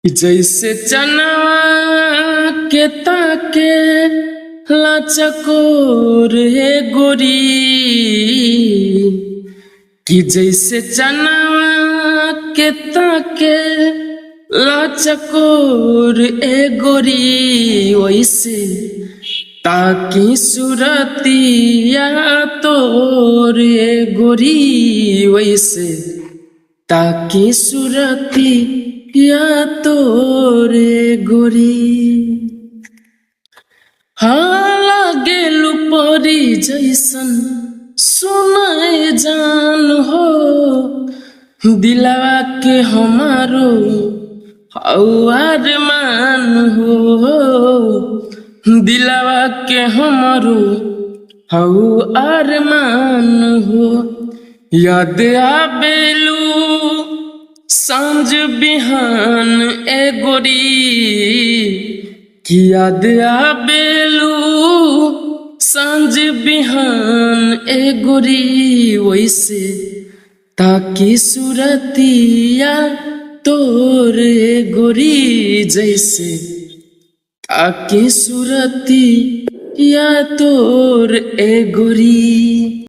जैसे चनवा के ताके लाचकोर है गोरी कि जैसे चनवा के ताके लाचकोर ए गोरी वैसे ताकि सुरतिया तोर ए गोरी वैसे ताकि सुरतिया तोरे गोरी लागेलु परी जैसन सुनाए जान हो दिलवा के हमारो अरमान हो दिलवा के हमारो अरमान हो याद आबेलू सांझ बिहान ए गोरी कि याद आबेलू सांझ बिहान ए गोरी वैसे ताकि सुरतिया तोर ए गोरी जैसे ताकि सुरतिया तोर ए गोरी।